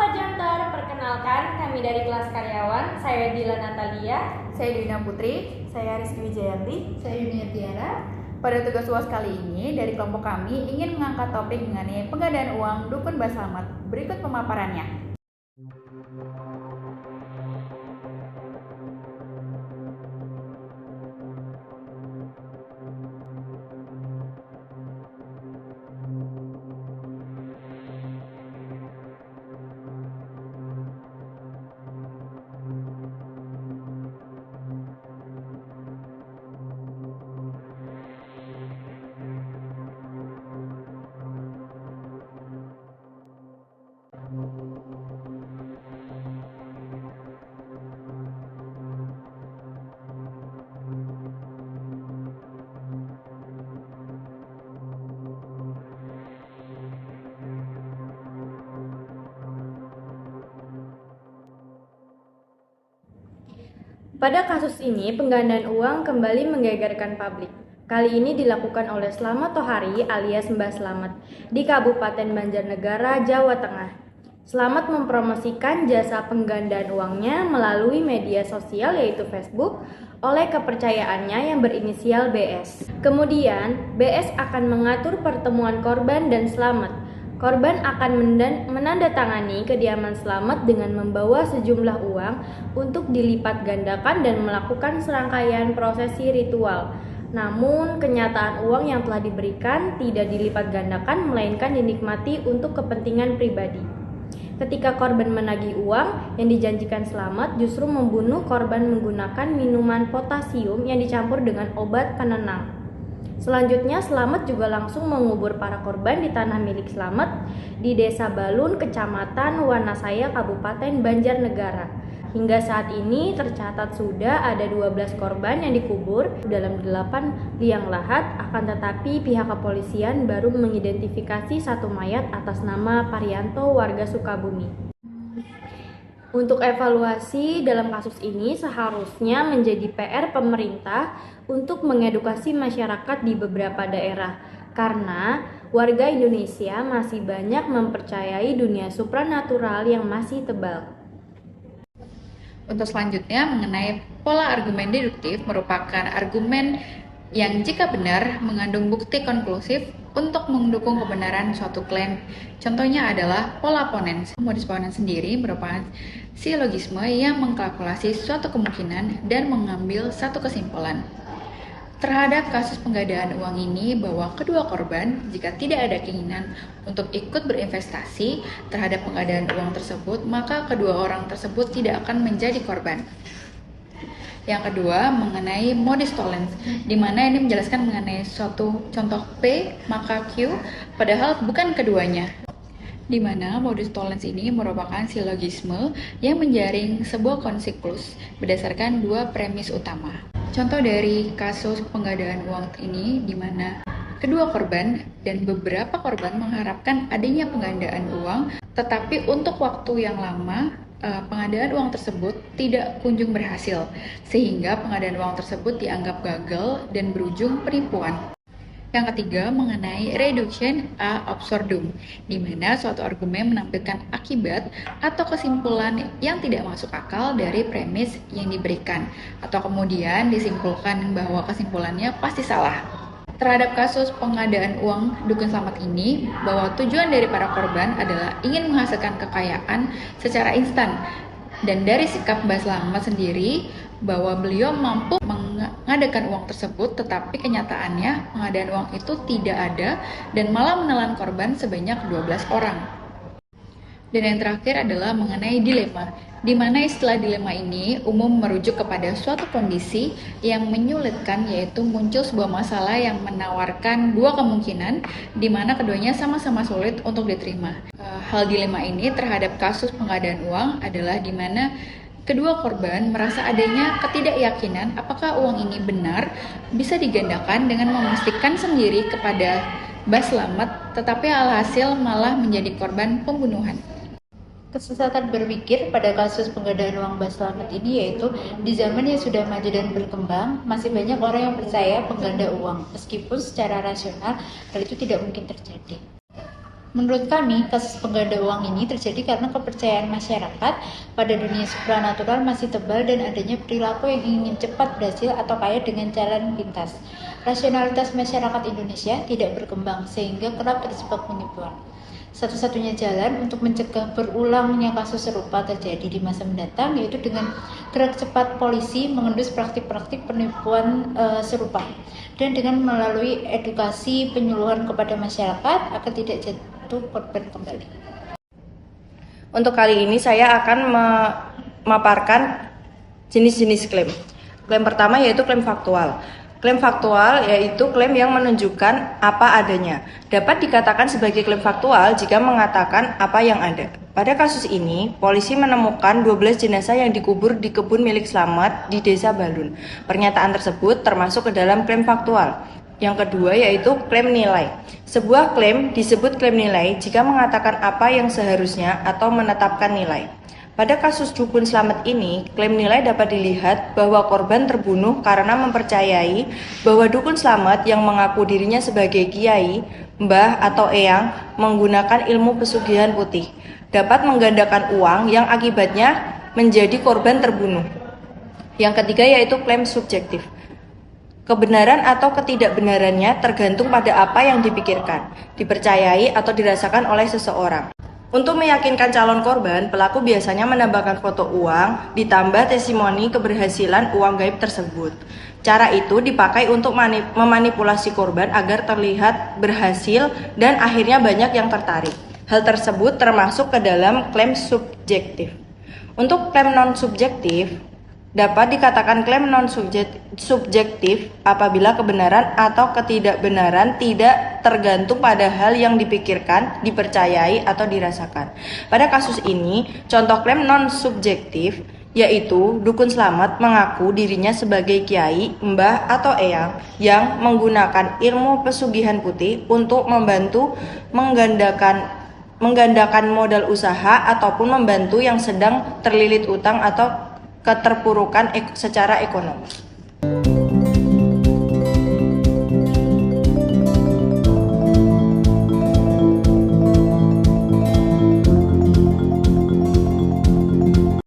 Pak Jantar, perkenalkan kami dari kelas karyawan. Saya Dila Natalia. Saya Dina Putri. Saya Rizky Wijayanti. Saya Dunia Tiara. Pada tugas UAS kali ini, dari kelompok kami ingin mengangkat topik mengenai penggandaan uang Dukun Mbah Slamet. Berikut pemaparannya. Pada kasus ini, penggandaan uang kembali menggegerkan publik. Kali ini dilakukan oleh Slamet Tohari alias Mbah Slamet di Kabupaten Banjarnegara, Jawa Tengah. Slamet mempromosikan jasa penggandaan uangnya melalui media sosial yaitu Facebook oleh kepercayaannya yang berinisial BS. Kemudian, BS akan mengatur pertemuan korban dan Slamet. Korban akan menandatangani kediaman Slamet dengan membawa sejumlah uang untuk dilipat gandakan dan melakukan serangkaian prosesi ritual. Namun, kenyataan uang yang telah diberikan tidak dilipat gandakan melainkan dinikmati untuk kepentingan pribadi. Ketika korban menagih uang yang dijanjikan Slamet justru membunuh korban menggunakan minuman potasium yang dicampur dengan obat penenang. Selanjutnya, Slamet juga langsung mengubur para korban di tanah milik Slamet di Desa Balun, Kecamatan Wanasaya, Kabupaten Banjarnegara. Hingga saat ini tercatat sudah ada 12 korban yang dikubur dalam 8 liang lahat, akan tetapi pihak kepolisian baru mengidentifikasi satu mayat atas nama Parianto warga Sukabumi. Untuk evaluasi dalam kasus ini seharusnya menjadi PR pemerintah untuk mengedukasi masyarakat di beberapa daerah, karena warga Indonesia masih banyak mempercayai dunia supranatural yang masih tebal. Untuk selanjutnya, mengenai pola argumen deduktif merupakan argumen yang jika benar mengandung bukti konklusif untuk mendukung kebenaran suatu klaim. Contohnya adalah pola ponens. Modus ponens sendiri merupakan silogisme yang mengkalkulasi suatu kemungkinan dan mengambil satu kesimpulan. Terhadap kasus penggandaan uang ini, bahwa kedua korban jika tidak ada keinginan untuk ikut berinvestasi terhadap penggandaan uang tersebut, maka kedua orang tersebut tidak akan menjadi korban. Yang kedua, mengenai modus tollens, di mana ini menjelaskan mengenai suatu contoh P maka Q, padahal bukan keduanya. Di mana modus tollens ini merupakan silogisme yang menjaring sebuah konsiklus berdasarkan dua premis utama. Contoh dari kasus penggandaan uang ini, di mana kedua korban dan beberapa korban mengharapkan adanya penggandaan uang, tetapi untuk waktu yang lama pengadaan uang tersebut tidak kunjung berhasil, sehingga pengadaan uang tersebut dianggap gagal dan berujung penipuan. Yang ketiga, mengenai reduction a absurdum, di mana suatu argumen menampilkan akibat atau kesimpulan yang tidak masuk akal dari premis yang diberikan, atau kemudian disimpulkan bahwa kesimpulannya pasti salah. Terhadap kasus pengadaan uang Dukun Slamet ini, bahwa tujuan dari para korban adalah ingin menghasilkan kekayaan secara instan. Dan dari sikap Mbah Slamet sendiri, bahwa beliau mampu mengadakan uang tersebut, tetapi kenyataannya pengadaan uang itu tidak ada dan malah menelan korban sebanyak 12 orang. Dan yang terakhir adalah mengenai dilema, di mana istilah dilema ini umum merujuk kepada suatu kondisi yang menyulitkan, yaitu muncul sebuah masalah yang menawarkan dua kemungkinan, di mana keduanya sama-sama sulit untuk diterima. Hal dilema ini terhadap kasus pengadaan uang adalah di mana kedua korban merasa adanya ketidakyakinan apakah uang ini benar bisa digandakan dengan memastikan sendiri kepada Mbah Slamet, tetapi alhasil malah menjadi korban pembunuhan. Kesesatan berpikir pada kasus penggandaan uang Mbah Slamet ini yaitu di zaman yang sudah maju dan berkembang, masih banyak orang yang percaya pengganda uang, meskipun secara rasional hal itu tidak mungkin terjadi. Menurut kami, kasus pengganda uang ini terjadi karena kepercayaan masyarakat pada dunia supranatural masih tebal dan adanya perilaku yang ingin cepat berhasil atau kaya dengan jalan pintas. Rasionalitas masyarakat Indonesia tidak berkembang sehingga kerap terjebak penipuan. Satu-satunya jalan untuk mencegah berulangnya kasus serupa terjadi di masa mendatang yaitu dengan gerak cepat polisi mengendus praktik-praktik penipuan serupa dan dengan melalui edukasi penyuluhan kepada masyarakat agar tidak jatuh korban kembali. Untuk kali ini saya akan memaparkan jenis-jenis klaim. Klaim pertama yaitu klaim faktual. Klaim faktual yaitu klaim yang menunjukkan apa adanya. Dapat dikatakan sebagai klaim faktual jika mengatakan apa yang ada. Pada kasus ini, polisi menemukan 12 jenazah yang dikubur di kebun milik Slamet di Desa Balun. Pernyataan tersebut termasuk ke dalam klaim faktual. Yang kedua yaitu klaim nilai. Sebuah klaim disebut klaim nilai jika mengatakan apa yang seharusnya atau menetapkan nilai. Pada kasus Dukun Slamet ini, klaim nilai dapat dilihat bahwa korban terbunuh karena mempercayai bahwa Dukun Slamet yang mengaku dirinya sebagai kiai, mbah atau eyang menggunakan ilmu pesugihan putih dapat menggandakan uang yang akibatnya menjadi korban terbunuh. Yang ketiga yaitu klaim subjektif. Kebenaran atau ketidakbenarannya tergantung pada apa yang dipikirkan, dipercayai atau dirasakan oleh seseorang. Untuk meyakinkan calon korban, pelaku biasanya menambahkan foto uang ditambah testimoni keberhasilan uang gaib tersebut. Cara itu dipakai untuk memanipulasi korban agar terlihat berhasil dan akhirnya banyak yang tertarik. Hal tersebut termasuk ke dalam klaim subjektif. Untuk klaim non-subjektif, dapat dikatakan klaim non-subjektif apabila kebenaran atau ketidakbenaran tidak tergantung pada hal yang dipikirkan, dipercayai, atau dirasakan. Pada kasus ini, contoh klaim non-subjektif yaitu Dukun Slamet mengaku dirinya sebagai kiai, mbah, atau eyang yang menggunakan ilmu pesugihan putih untuk membantu menggandakan modal usaha ataupun membantu yang sedang terlilit utang atau keterpurukan secara ekonomi.